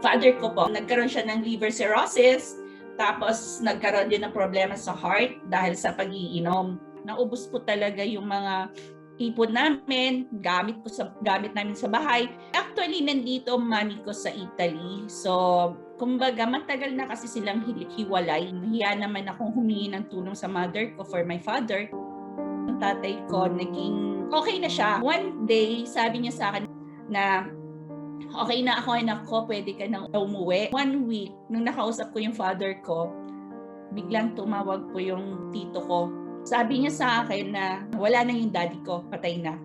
father ko po, nagkaroon siya ng liver cirrhosis, tapos nagkaroon din ng problema sa heart dahil sa pag-iinom. Naubos po talaga yung mga ipon namin, gamit namin sa bahay. Actually, nandito mami ko sa Italy. So, kumbaga, matagal na kasi silang hiwalay. Nahiya naman akong humingi ng tulong sa mother ko for my father. Ang tatay ko, naging okay na siya. One day, sabi niya sa akin na, okay na ako, anak ko, pwede ka nang umuwi. 1 week, nung nakausap ko yung father ko, biglang tumawag po yung tito ko. Sabi niya sa akin na wala na yung daddy ko, patay na.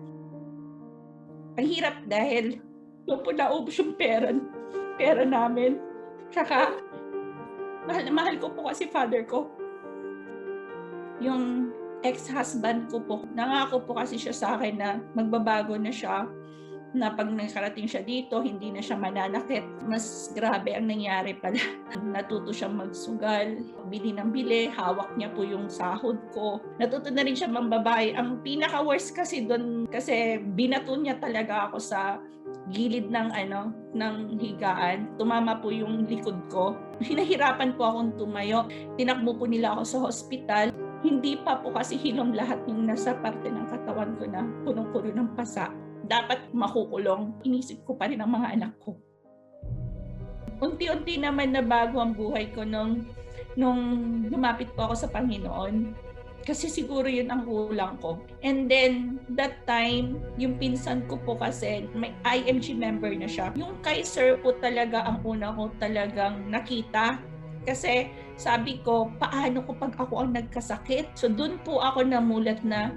Ang hirap dahil doon po naubos yung pera namin. Tsaka, mahal ko po kasi father ko. Yung ex-husband ko po, nangako po kasi siya sa akin na magbabago na siya, na pag nakarating siya dito, hindi na siya mananakit. Mas grabe ang nangyari pala. Natuto siyang magsugal, bili ng bili, hawak niya po yung sahod ko. Natuto na rin siya mambabae. Ang pinaka-worst kasi doon, kasi binato niya talaga ako sa gilid ng higaan. Tumama po yung likod ko. Hinahirapan po akong tumayo. Tinakbo po nila ako sa hospital. Hindi pa po kasi hilom lahat yung nasa parte ng katawan ko na punong-puno ng pasa. Dapat makukulong. Inisip ko pa rin ang mga anak ko. Unti-unti naman na bago ang buhay ko nung lumapit po ako sa Panginoon. Kasi siguro yun ang kulang ko. And then, that time, yung pinsan ko po kasi, may IMG member na siya. Yung kay Sir po talaga ang una ko talagang nakita. Kasi sabi ko, paano ko pag ako ang nagkasakit? So doon po ako namulat na,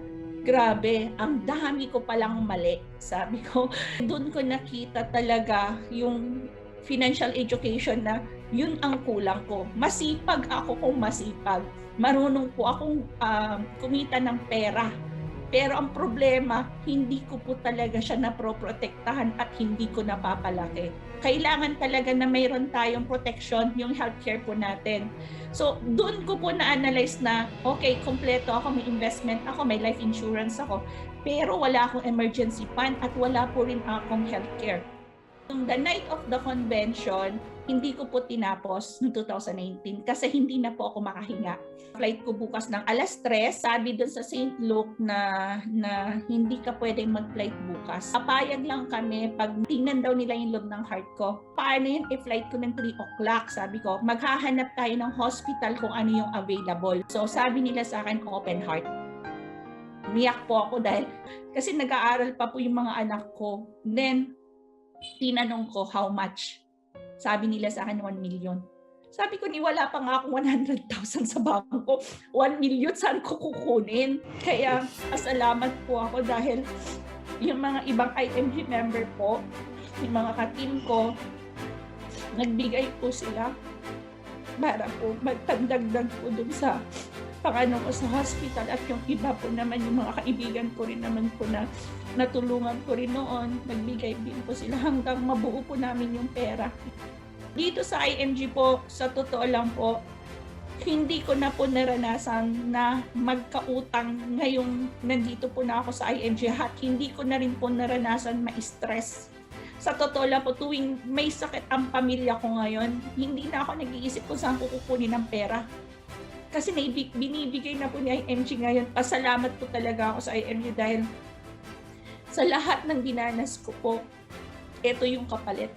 grabe, ang dami ko palang mali. Sabi ko, doon ko nakita talaga yung financial education na yun ang kulang ko. Masipag ako kung masipag. Marunong po akong kumita ng pera. Pero ang problema, hindi ko po talaga siya naproprotektahan at hindi ko napapalaki. Kailangan talaga na mayroon tayong protection, yung healthcare po natin. So, doon ko po na-analyze na, okay, kompleto ako, may investment ako, may life insurance ako, pero wala akong emergency fund at wala po rin akong healthcare. The night of the convention, hindi ko po tinapos noong 2019 kasi hindi na po ako makahinga. Flight ko bukas ng 3:00, sabi doon sa St. Luke na hindi ka pwedeng mag-flight bukas. Papayag lang kami pag tingnan daw nila yung loob ng heart ko. Paano yun? I-flight ko ng 3 o'clock, sabi ko. Maghahanap tayo ng hospital kung ano yung available. So sabi nila sa akin, open heart. Umiyak po ako dahil kasi nag-aaral pa po yung mga anak ko. Then, tinanong ko how much. Sabi nila sa akin 1 million. Sabi ko, wala pa nga akong 100,000 sa bangko. 1 million, saan ko kukunin? Kaya, pasalamat po ako dahil yung mga ibang IMG member po, yung mga ka-team ko, nagbigay po sila para po magtandagdag po dun sa pangano ko sa hospital at yung iba po naman, yung mga kaibigan ko rin naman po na natulungan ko rin noon, nagbigay din po sila hanggang mabuo po namin yung pera. Dito sa IMG po, sa totoo lang po, hindi ko na po naranasan na magkautang ngayong nandito po na ako sa IMG at hindi ko na rin po naranasan ma-stress. Sa totoo lang po, tuwing may sakit ang pamilya ko ngayon, hindi na ako nag-iisip kung saan ko kukunin ng pera. Kasi binibigay na po ni IMG ngayon. Pasalamat po talaga ako sa IMG dahil sa lahat ng dinanas ko po, ito yung kapalit.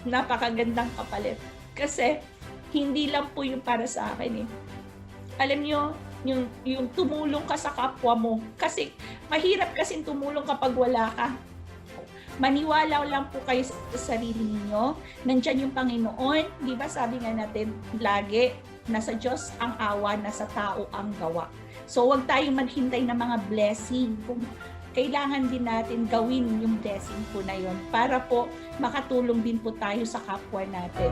Napakagandang kapalit. Kasi hindi lang po yung para sa akin eh. Alam nyo, yung tumulong ka sa kapwa mo. Kasi mahirap kasing tumulong kapag wala ka. Maniwala lang po kayo sa sarili niyo. Nandiyan yung Panginoon. Di ba sabi nga natin lagi, nasa Diyos ang awa, nasa tao ang gawa. So huwag tayong maghintay ng mga blessing. Kailangan din natin gawin yung blessing po na yun para po makatulong din po tayo sa kapwa natin.